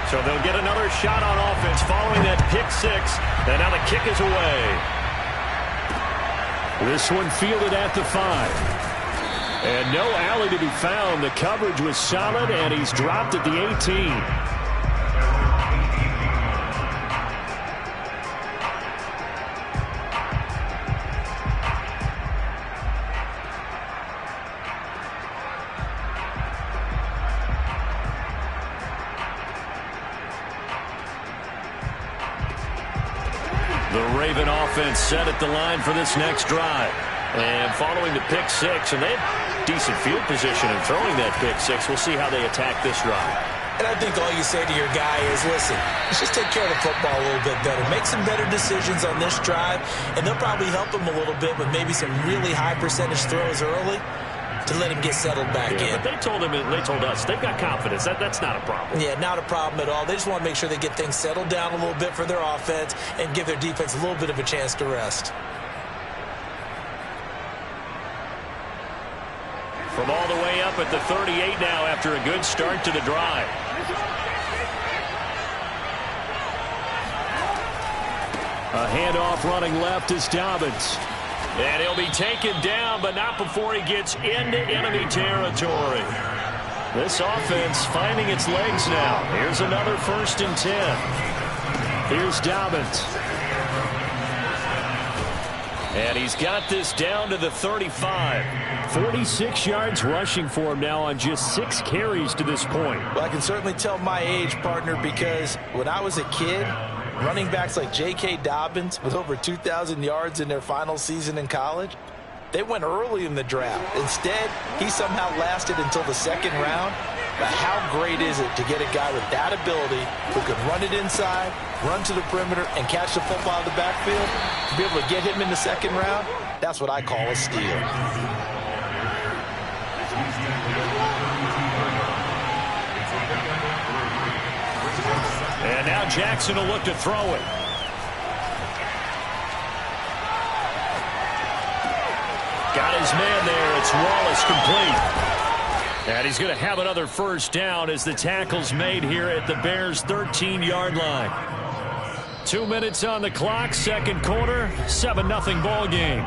So they'll get another shot on offense following that pick six. And now the kick is away. This one fielded at the 5. And no alley to be found. The coverage was solid, and he's dropped at the 18. The Raven offense set at the line for this next drive. And following the pick six, and they had decent field position in throwing that pick six. We'll see how they attack this drive. And I think all you say to your guy is, listen, let's just take care of the football a little bit better. Make some better decisions on this drive, and they'll probably help him a little bit with maybe some really high percentage throws early to let him get settled back in. But they told us they've got confidence. That's not a problem. Yeah, not a problem at all. They just want to make sure they get things settled down a little bit for their offense and give their defense a little bit of a chance to rest. From all the way up at the 38 now after a good start to the drive. A handoff running left is Dobbins. And he'll be taken down, but not before he gets into enemy territory. This offense finding its legs now. Here's another 1st and 10. Here's Dobbins. And he's got this down to the 35. 46 yards rushing for him now on just 6 carries to this point. Well, I can certainly tell my age, partner, because when I was a kid, running backs like J.K. Dobbins with over 2,000 yards in their final season in college, they went early in the draft. Instead, he somehow lasted until the 2nd round. But how great is it to get a guy with that ability who can run it inside, run to the perimeter, and catch the football out of the backfield? To be able to get him in the 2nd round, that's what I call a steal. And now Jackson will look to throw it. Got his man there. It's Wallace complete. And he's going to have another 1st down as the tackle's made here at the Bears' 13-yard line. 2 minutes on the clock, 2nd quarter, 7-0 ball game.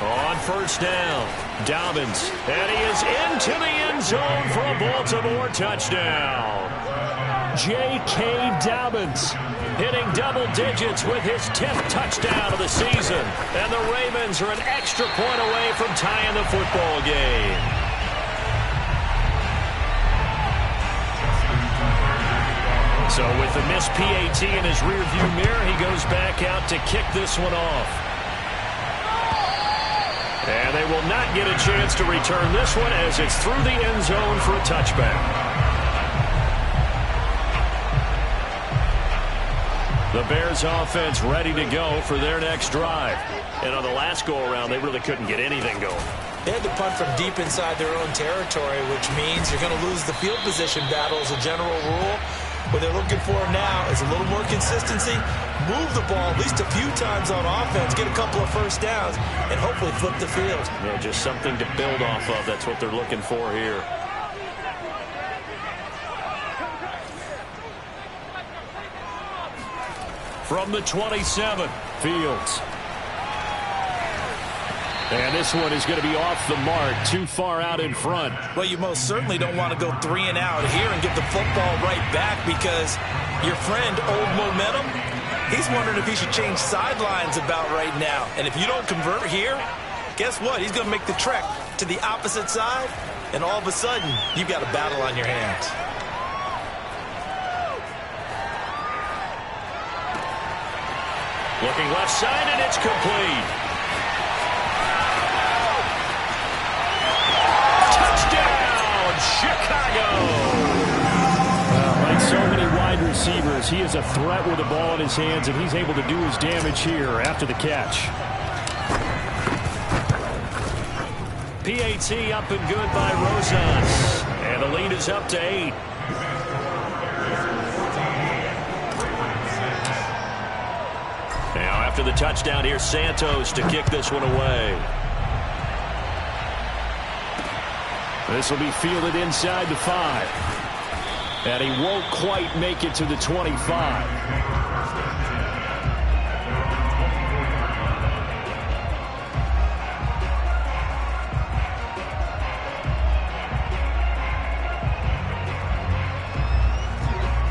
On 1st down, Dobbins, and he is into the end zone for a Baltimore touchdown. J.K. Dobbins hitting double digits with his 10th touchdown of the season. And the Ravens are an extra point away from tying the football game. So with the missed PAT in his rearview mirror, he goes back out to kick this one off. And they will not get a chance to return this one as it's through the end zone for a touchback. The Bears offense ready to go for their next drive. And on the last go-around, they really couldn't get anything going. They had to punt from deep inside their own territory, which means you're going to lose the field position battle as a general rule. What they're looking for now is a little more consistency, move the ball at least a few times on offense, get a couple of 1st downs, and hopefully flip the field. Yeah, just something to build off of. That's what they're looking for here. From the 27, Fields. And this one is going to be off the mark, too far out in front. Well, you most certainly don't want to go 3 and out here and get the football right back because your friend, Old Momentum, he's wondering if he should change sidelines about right now. And if you don't convert here, guess what? He's going to make the trek to the opposite side, and all of a sudden, you've got a battle on your hands. Looking left side, and it's complete. Chicago! Like so many wide receivers, he is a threat with the ball in his hands, and he's able to do his damage here after the catch. PAT up and good by Rosas. And the lead is up to 8. Now after the touchdown, here's Santos to kick this one away. This will be fielded inside the 5. And he won't quite make it to the 25.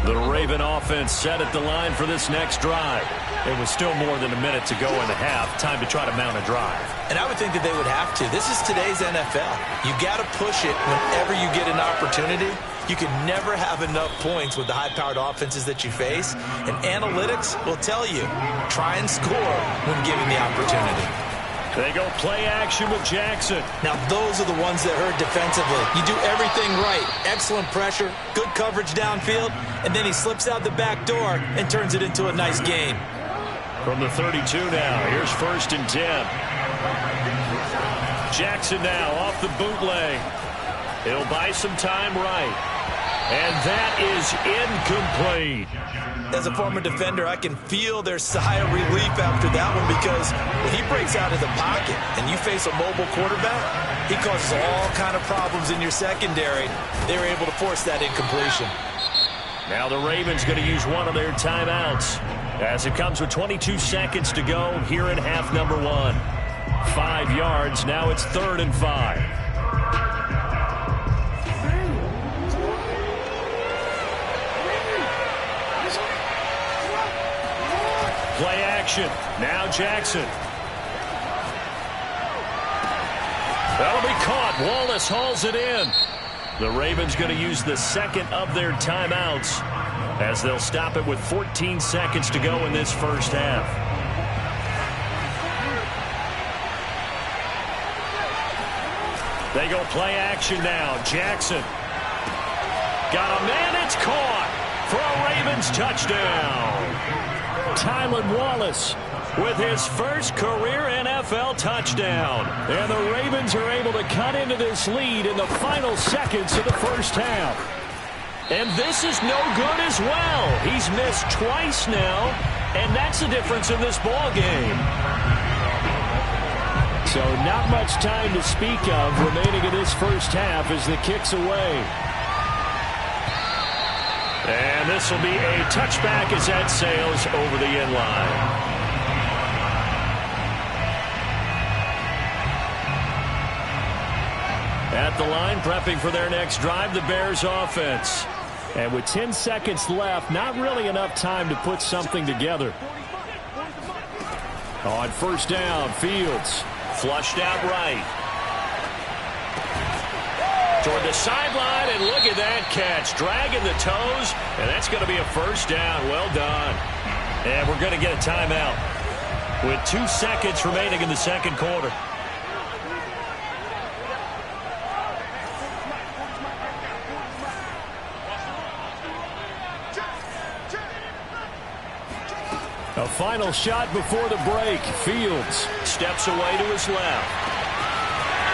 The Raven offense set at the line for this next drive. It was still more than a minute to go in the half. Time to try to mount a drive. And I would think that they would have to. This is today's NFL. You got to push it whenever you get an opportunity. You can never have enough points with the high-powered offenses that you face. And analytics will tell you, try and score when given the opportunity. They go play action with Jackson. Now, those are the ones that hurt defensively. You do everything right. Excellent pressure, good coverage downfield, and then he slips out the back door and turns it into a nice gain. From the 32 now, here's 1st and 10. Jackson now off the bootleg. He'll buy some time right. And that is incomplete. As a former defender, I can feel their sigh of relief after that one, because when he breaks out of the pocket and you face a mobile quarterback, he causes all kind of problems in your secondary. They were able to force that incompletion. Now the Ravens going to use one of their timeouts as it comes with 22 seconds to go here in half number 1. 5 yards. Now it's 3rd and 5. Play action. Now Jackson. That'll be caught. Wallace hauls it in. The Ravens going to use the second of their timeouts as they'll stop it with 14 seconds to go in this first half. They go play action now. Jackson. Got a man. It's caught for a Ravens touchdown. Tylan Wallace with his first career NFL touchdown. And the Ravens are able to cut into this lead in the final seconds of the first half. And this is no good as well. He's missed twice now, and that's the difference in this ball game. So not much time to speak of remaining in this first half as the kick's away. And this will be a touchback as that sails over the end line. At the line, prepping for their next drive, the Bears offense. And with 10 seconds left, not really enough time to put something together. On 1st down, Fields. Flushed out right. Toward the sideline, and look at that catch. Dragging the toes, and that's going to be a 1st down. Well done. And we're going to get a timeout with 2 seconds remaining in the second quarter. A final shot before the break. Fields steps away to his left.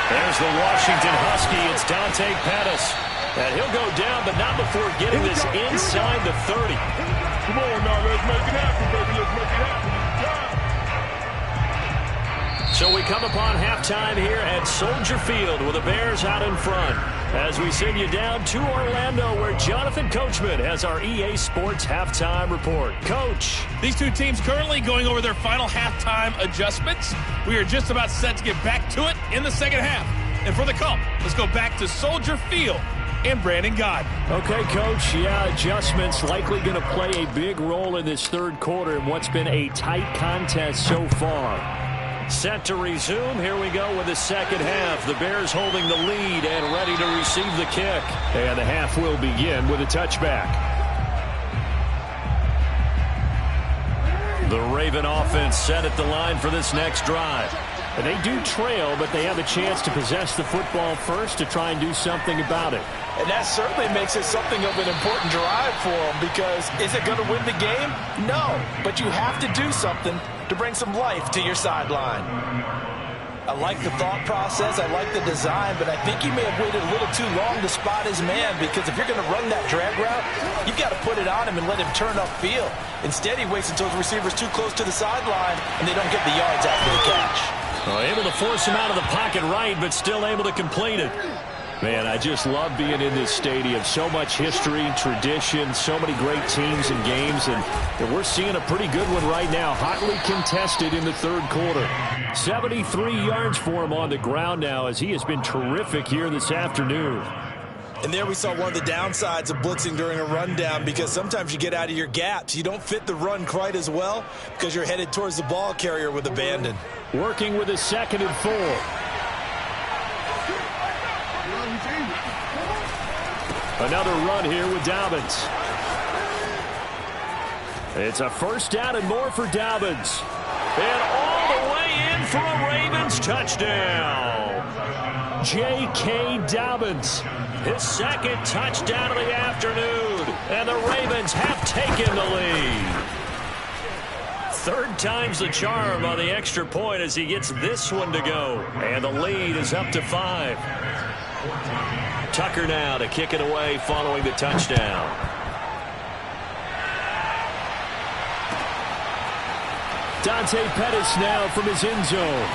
There's the Washington Husky. It's Dante Pettis. And he'll go down, but not before getting this inside the 30. Come on now, let's make it happen, baby. Let's make it happen. So we come upon halftime here at Soldier Field with the Bears out in front. As we send you down to Orlando, where Jonathan Coachman has our EA Sports halftime report. Coach. These two teams currently going over their final halftime adjustments. We are just about set to get back to it in the second half. And for the call, let's go back to Soldier Field and Brandon Gaudin. Okay, Coach. Yeah, adjustments likely going to play a big role in this third quarter in what's been a tight contest so far. Set to resume. Here we go with the second half. The Bears holding the lead and ready to receive the kick. And the half will begin with a touchback. The Raven offense set at the line for this next drive. And they do trail, but they have a chance to possess the football first to try and do something about it. And that certainly makes it something of an important drive for them, because is it going to win the game? No, but you have to do something to bring some life to your sideline. A like the thought process. I like the design, but I think he may have waited a little too long to spot his man, because if you're going to run that drag route, you've got to put it on him and let him turn upfield. Instead, he waits until the receiver's too close to the sideline, and they don't get the yards after the catch. Well, able to force him out of the pocket right, but still able to complete it. Man, I just love being in this stadium. So much history, tradition, so many great teams and games, and we're seeing a pretty good one right now. Hotly contested in the third quarter. 73 yards for him on the ground now, as he has been terrific here this afternoon. And there we saw one of the downsides of blitzing during a rundown, because sometimes you get out of your gaps. You don't fit the run quite as well because you're headed towards the ball carrier with abandon. Working with a 2nd and 4. Another run here with Dobbins. It's a first down and more for Dobbins. And all the way in for a Ravens touchdown. J.K. Dobbins, his 2nd touchdown of the afternoon. And the Ravens have taken the lead. 3rd time's the charm on the extra point as he gets this one to go. And the lead is up to 5. Tucker now to kick it away following the touchdown. Dante Pettis now from his end zone.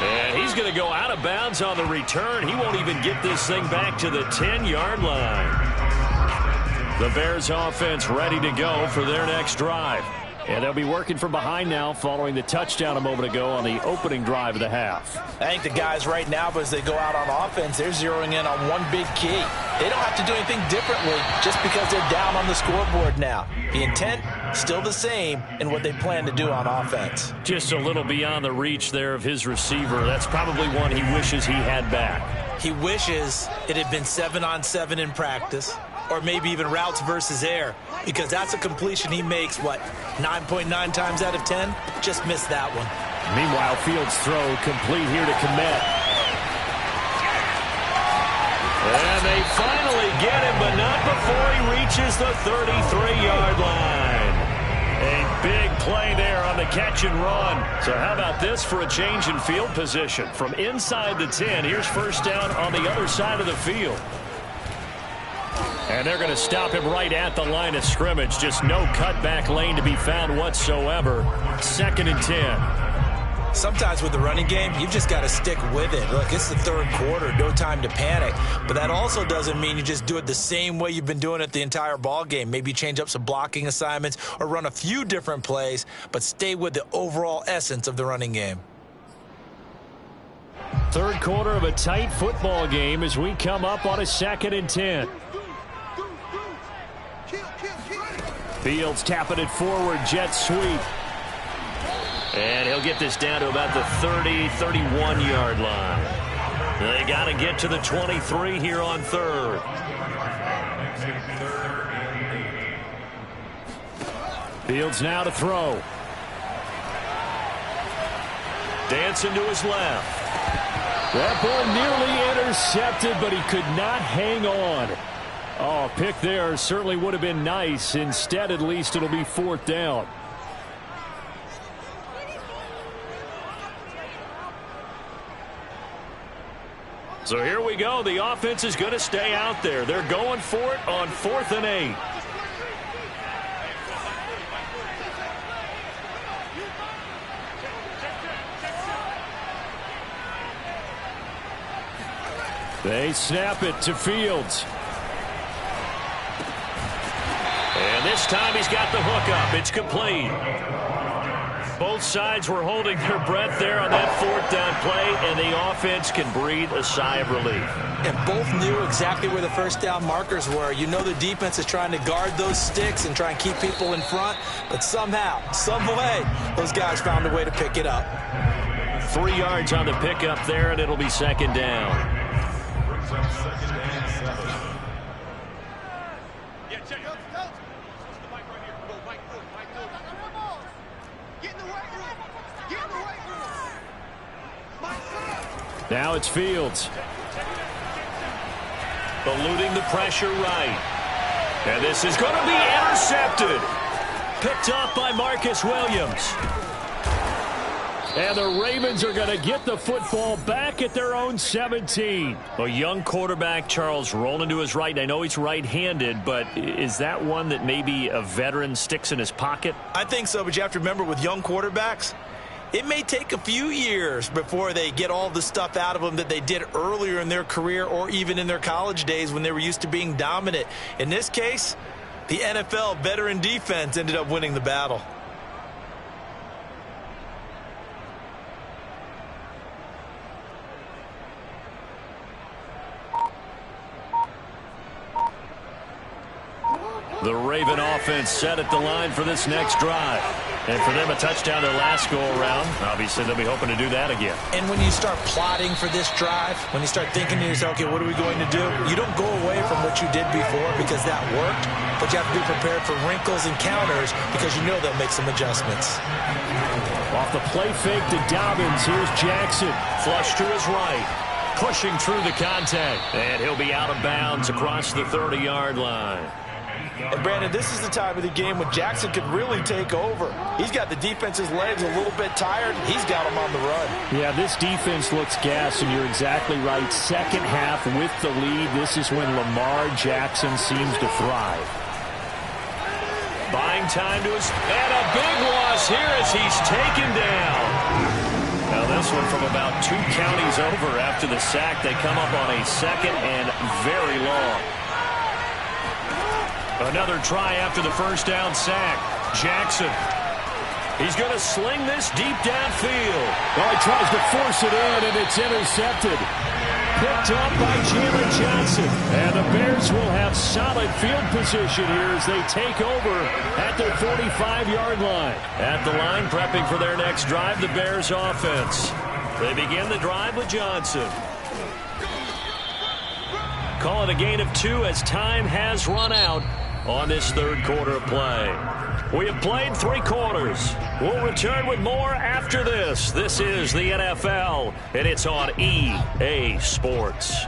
And he's going to go out of bounds on the return. He won't even get this thing back to the 10-yard line. The Bears offense ready to go for their next drive. And they'll be working from behind now following the touchdown a moment ago on the opening drive of the half. I think the guys right now, as they go out on offense, they're zeroing in on one big key. They don't have to do anything differently just because they're down on the scoreboard now. The intent, still the same in what they plan to do on offense. Just a little beyond the reach there of his receiver. That's probably one he wishes he had back. He wishes it had been 7-on-7 in practice, or maybe even routes versus air, because that's a completion he makes, 9.9 times out of 10? Just missed that one. Meanwhile, Fields' throw complete here to Kmet. And they finally get him, but not before he reaches the 33-yard line. A big play there on the catch and run. So how about this for a change in field position? From inside the 10, here's first down on the other side of the field. And they're going to stop him right at the line of scrimmage. Just no cutback lane to be found whatsoever. 2nd and 10. Sometimes with the running game, you've just got to stick with it. Look, it's the third quarter, no time to panic. But that also doesn't mean you just do it the same way you've been doing it the entire ball game. Maybe change up some blocking assignments or run a few different plays, but stay with the overall essence of the running game. Third quarter of a tight football game as we come up on a 2nd and 10. Fields tapping it forward, jet sweep. And he'll get this down to about the 30, 31-yard line. They got to get to the 23 here on 3rd. Fields now to throw. Dancing to his left. That ball nearly intercepted, but he could not hang on. Oh, pick there certainly would have been nice. Instead, at least it'll be 4th down. So here we go. The offense is going to stay out there. They're going for it on 4th and 8. They snap it to Fields. And this time he's got the hook up. It's complete. Both sides were holding their breath there on that 4th down play, and the offense can breathe a sigh of relief. And both knew exactly where the first down markers were. You know the defense is trying to guard those sticks and try and keep people in front, but somehow, some way, those guys found a way to pick it up. 3 yards on the pickup there, and it'll be 2nd down. Now it's Fields. Eluding the pressure right. And this is going to be intercepted. Picked off by Marcus Williams. And the Ravens are going to get the football back at their own 17. A young quarterback, Charles, rolling to his right. I know he's right-handed, but is that one that maybe a veteran sticks in his pocket? I think so, but you have to remember with young quarterbacks, it may take a few years before they get all the stuff out of them that they did earlier in their career or even in their college days when they were used to being dominant. In this case, the NFL veteran defense ended up winning the battle. The Raven offense set at the line for this next drive. And for them, a touchdown their last go-around. Obviously, they'll be hoping to do that again. And when you start plotting for this drive, when you start thinking to yourself, okay, what are we going to do? You don't go away from what you did before because that worked, but you have to be prepared for wrinkles and counters because you know they'll make some adjustments. Off the play fake to Dobbins, here's Jackson. Flush to his right. Pushing through the contact. And he'll be out of bounds across the 30-yard line. And, Brandon, this is the time of the game when Jackson could really take over. He's got the defense's legs a little bit tired. He's got them on the run. Yeah, this defense looks gassed, and you're exactly right. Second half with the lead, this is when Lamar Jackson seems to thrive. Buying time to his... And a big loss here as he's taken down. Now this one from about 2 counties over after the sack. They come up on a second and very long. Another try after the first down sack. Jackson. He's going to sling this deep downfield. Well, he tries to force it in, and it's intercepted. Picked up by Jalen Johnson. And the Bears will have solid field position here as they take over at their 45-yard line. At the line, prepping for their next drive, the Bears offense. They begin the drive with Johnson. Call it a gain of 2 as time has run out on this third quarter of play. We have played 3 quarters. We'll return with more after this. This is the NFL, and it's on EA Sports.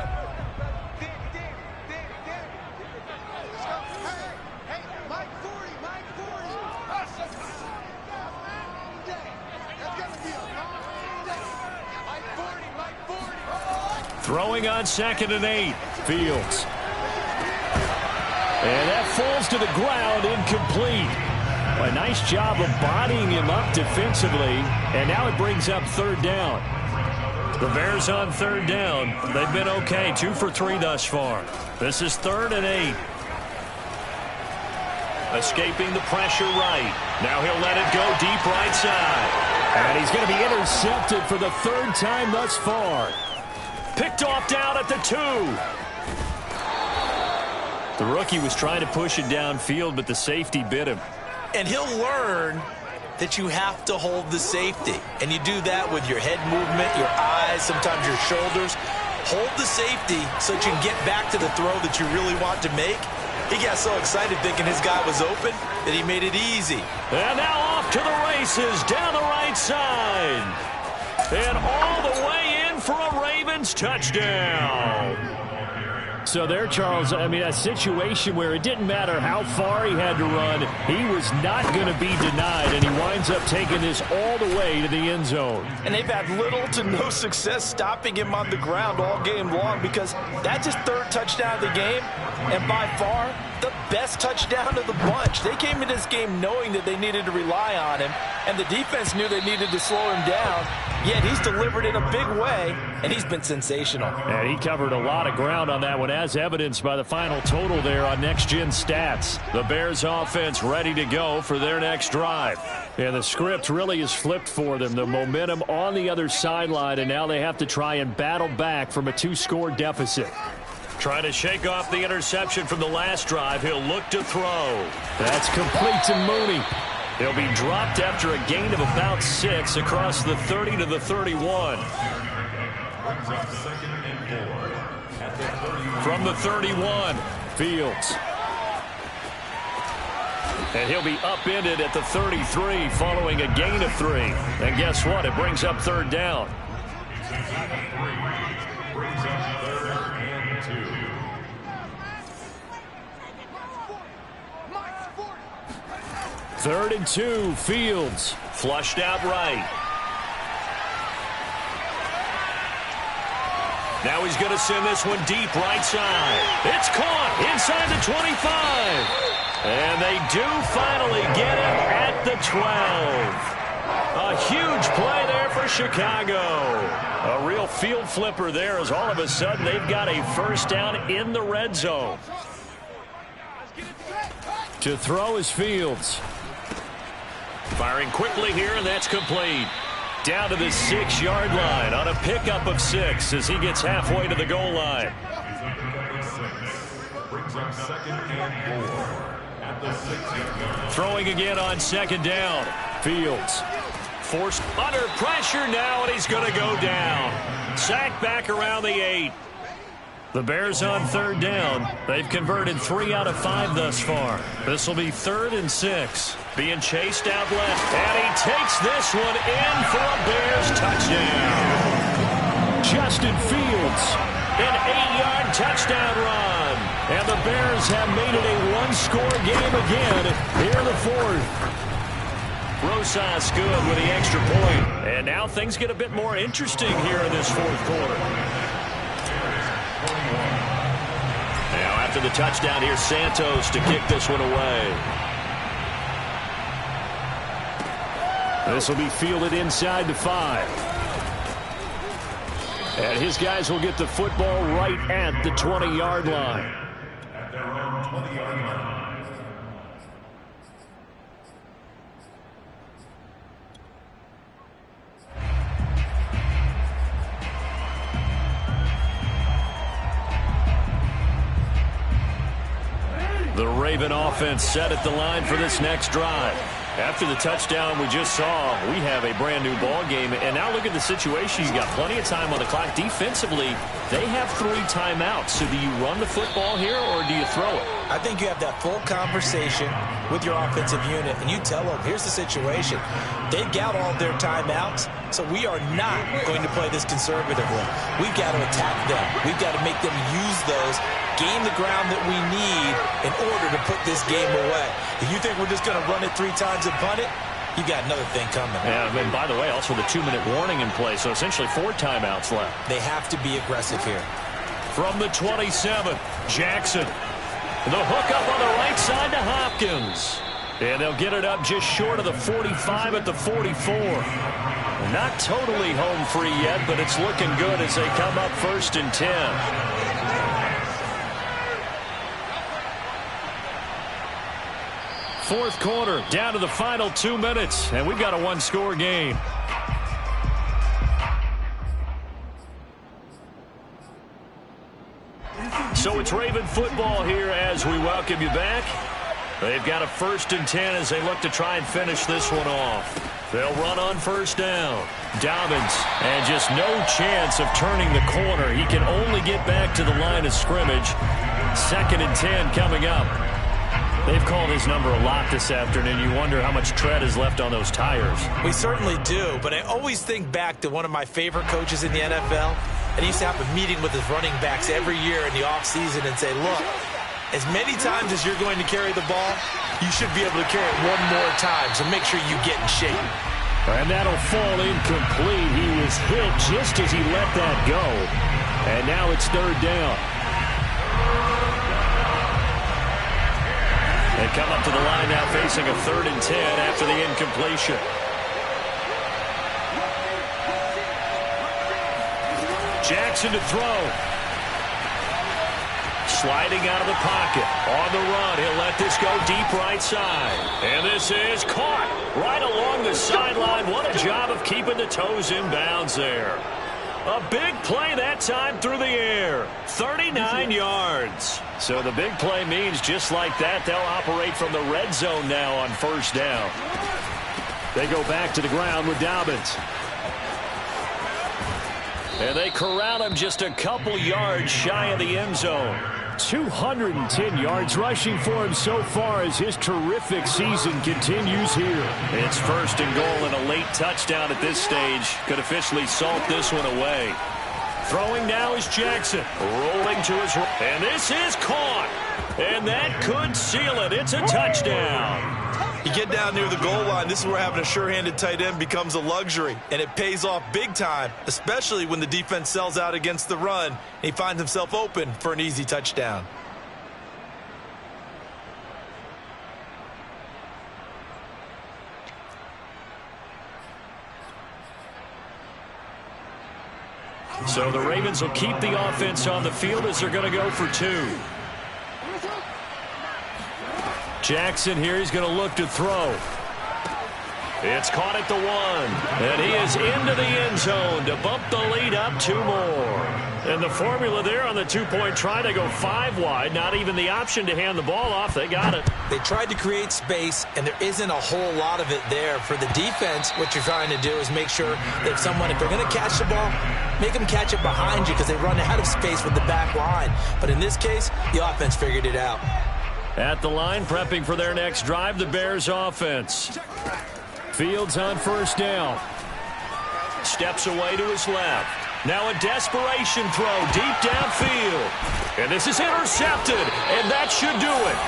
Throwing on 2nd and 8. Fields. And that falls to the ground, incomplete. Well, a nice job of bodying him up defensively, and now it brings up 3rd down. The Bears on 3rd down. They've been okay, 2 for 3 thus far. This is 3rd and 8. Escaping the pressure right. Now he'll let it go deep right side. And he's going to be intercepted for the 3rd time thus far. Picked off down at the 2. The rookie was trying to push it downfield, but the safety bit him. And he'll learn that you have to hold the safety. And you do that with your head movement, your eyes, sometimes your shoulders. Hold the safety so that you can get back to the throw that you really want to make. He got so excited thinking his guy was open that he made it easy. And now off to the races down the right side. And all the way in for a Ravens touchdown. So there, Charles, I mean, a situation where it didn't matter how far he had to run, he was not going to be denied, and he winds up taking this all the way to the end zone. And they've had little to no success stopping him on the ground all game long because that's his 3rd touchdown of the game, and by far the best touchdown of the bunch. They came into this game knowing that they needed to rely on him, and the defense knew they needed to slow him down, yet he's delivered in a big way, and he's been sensational. And he covered a lot of ground on that one, as evidenced by the final total there on Next Gen Stats. The Bears offense ready to go for their next drive. And the script really is flipped for them. The momentum on the other sideline, and now they have to try and battle back from a 2-score deficit. Trying to shake off the interception from the last drive. He'll look to throw. That's complete to Mooney. He'll be dropped after a gain of about 6 across the 30 to the 31. From the 31, Fields. And he'll be upended at the 33 following a gain of 3. And guess what? It brings up 3rd down. 3rd and 2, Fields. Flushed out right. Now he's going to send this one deep right side. It's caught inside the 25. And they do finally get it at the 12. A huge play there for Chicago. A real field flipper there as all of a sudden they've got a first down in the red zone. To throw is Fields. Firing quickly here, and that's complete. Down to the 6-yard line on a pickup of 6 as he gets halfway to the goal line. Throwing again on 2nd down. Fields. Forced under pressure now, and he's going to go down. Sacked back around the 8. The Bears on 3rd down. They've converted 3 out of 5 thus far. This will be 3rd and 6. Being chased out left, and he takes this one in for a Bears touchdown. Justin Fields. An 8-yard touchdown run. And the Bears have made it a one-score game again here in the 4th. Rosas good with the extra point. And now things get a bit more interesting here in this 4th quarter. Now after the touchdown, here's Santos to kick this one away. This will be fielded inside the 5. And his guys will get the football right at the 20-yard line. At their own 20-yard line. The Raven offense set at the line for this next drive. After the touchdown we just saw, we have a brand new ball game. And now look at the situation. You've got plenty of time on the clock. Defensively, they have 3 timeouts. So do you run the football here or do you throw it? I think you have that full conversation with your offensive unit, and you tell them, here's the situation. They've got all their timeouts, so we are not going to play this conservatively. We've got to attack them. We've got to make them use those, gain the ground that we need in order to put this game away. If you think we're just going to run it 3 times and punt it, you got another thing coming. Yeah, and by the way, also the 2-minute warning in play, so essentially 4 timeouts left. They have to be aggressive here. From the 27, Jackson. The hook up on the right side to Hopkins. And they'll get it up just short of the 45 at the 44. Not totally home free yet, but it's looking good as they come up 1st and 10. Fourth quarter, down to the final 2 minutes, and we've got a 1-score game. So it's Raven football here as we welcome you back. They've got a 1st and 10 as they look to try and finish this one off. They'll run on 1st down. Dobbins, and just no chance of turning the corner. He can only get back to the line of scrimmage. 2nd and 10 coming up. They've called his number a lot this afternoon. You wonder how much tread is left on those tires. We certainly do, but I always think back to one of my favorite coaches in the NFL. And he used to have a meeting with his running backs every year in the offseason and say, look, as many times as you're going to carry the ball, you should be able to carry it 1 more time, so make sure you get in shape. And that'll fall incomplete. He was hit just as he let that go. And now it's 3rd down. They come up to the line now facing a 3rd and 10 after the incompletion. Jackson to throw. Sliding out of the pocket. On the run, he'll let this go deep right side. And this is caught right along the sideline. What a job of keeping the toes in bounds there. A big play that time through the air. 39 yards. So the big play means just like that, they'll operate from the red zone now on 1st down. They go back to the ground with Dobbins. And they corral him just a couple yards shy of the end zone. 210 yards rushing for him so far as his terrific season continues here. It's 1st and goal and a late touchdown at this stage. Could officially salt this one away. Throwing now is Jackson. Rolling to his right. And this is caught. And that could seal it. It's a touchdown. You get down near the goal line, this is where having a sure-handed tight end becomes a luxury, and it pays off big time, especially when the defense sells out against the run, and he finds himself open for an easy touchdown. So the Ravens will keep the offense on the field as they're going to go for 2. Jackson here, he's going to look to throw. It's caught at the 1, and he is into the end zone to bump the lead up 2 more. And the formula there on the 2-point try to go 5 wide, not even the option to hand the ball off. They got it. They tried to create space, and there isn't a whole lot of it there. For the defense, what you're trying to do is make sure that if they're going to catch the ball, make them catch it behind you because they run out of space with the back line. But in this case, the offense figured it out. At the line, prepping for their next drive, the Bears offense. Fields on first down. Steps away to his left. Now a desperation throw deep downfield. And this is intercepted, and that should do it.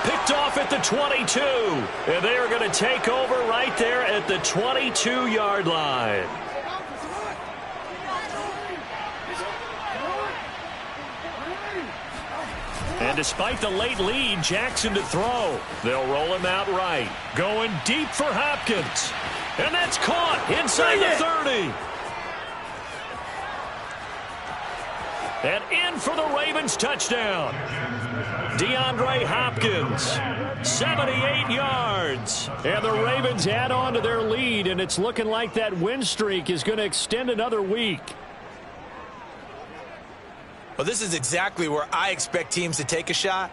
Picked off at the 22. And they are going to take over right there at the 22-yard line. And despite the late lead, Jackson to throw. They'll roll him out right. Going deep for Hopkins. And that's caught inside the 30. And in for the Ravens touchdown. DeAndre Hopkins, 78 yards. And the Ravens add on to their lead, and it's looking like that win streak is going to extend another week. Well, this is exactly where I expect teams to take a shot.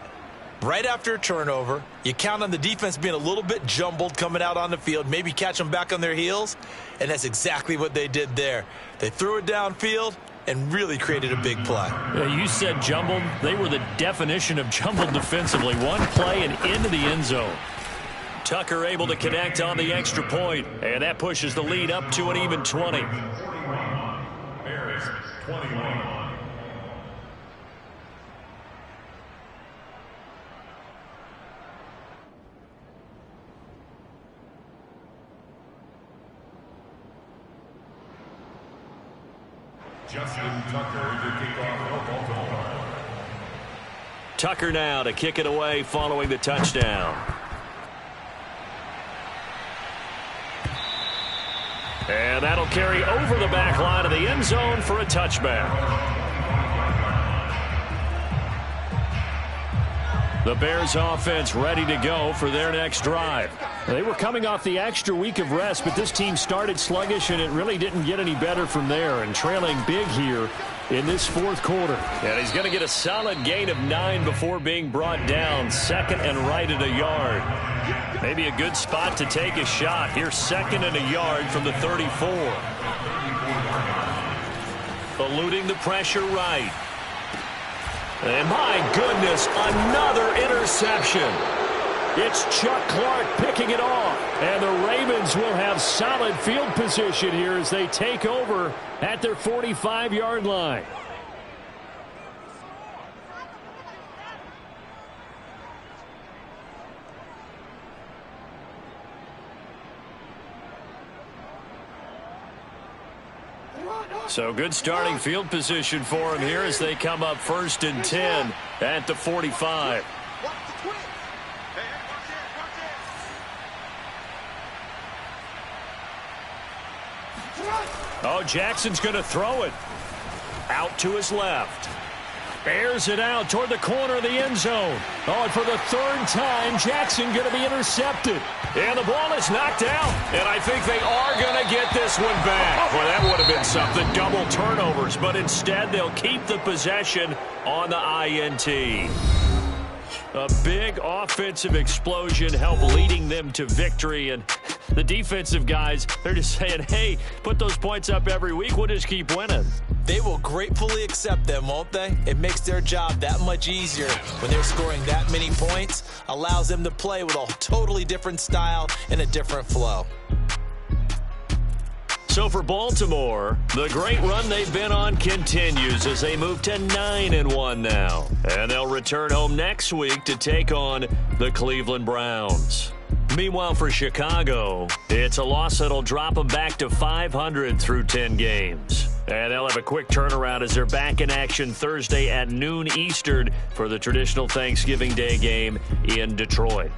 Right after a turnover, you count on the defense being a little bit jumbled coming out on the field, maybe catch them back on their heels, and that's exactly what they did there. They threw it downfield and really created a big play. Yeah, you said jumbled. They were the definition of jumbled defensively. One play and into the end zone. Tucker able to connect on the extra point, and that pushes the lead up to an even 20. Bears 21. Justin Tucker to kick off for Baltimore. Tucker now to kick it away following the touchdown. And that'll carry over the back line of the end zone for a touchback. The Bears offense ready to go for their next drive. They were coming off the extra week of rest, but this team started sluggish, and it really didn't get any better from there, and trailing big here in this fourth quarter. And he's going to get a solid gain of 9 before being brought down. Second and right at a yard. Maybe a good spot to take a shot. Here's second and a yard from the 34. Eluding the pressure right. And my goodness, another interception. It's Chuck Clark picking it off. And the Ravens will have solid field position here as they take over at their 45-yard line. So good starting field position for him here as they come up 1st and 10 at the 45. Oh, Jackson's going to throw it out to his left. Airs it out toward the corner of the end zone. Oh, and for the 3rd time, Jackson going to be intercepted. And the ball is knocked out. And I think they are going to get this one back. Well, that would have been something. Double turnovers. But instead, they'll keep the possession on the INT. A big offensive explosion helped leading them to victory. And the defensive guys, they're just saying, hey, put those points up every week. We'll just keep winning. They will gratefully accept them, won't they? It makes their job that much easier when they're scoring that many points. Allows them to play with a totally different style and a different flow. So for Baltimore, the great run they've been on continues as they move to 9-1 now. And they'll return home next week to take on the Cleveland Browns. Meanwhile, for Chicago, it's a loss that'll drop them back to 500 through 10 games. And they'll have a quick turnaround as they're back in action Thursday at noon Eastern for the traditional Thanksgiving Day game in Detroit.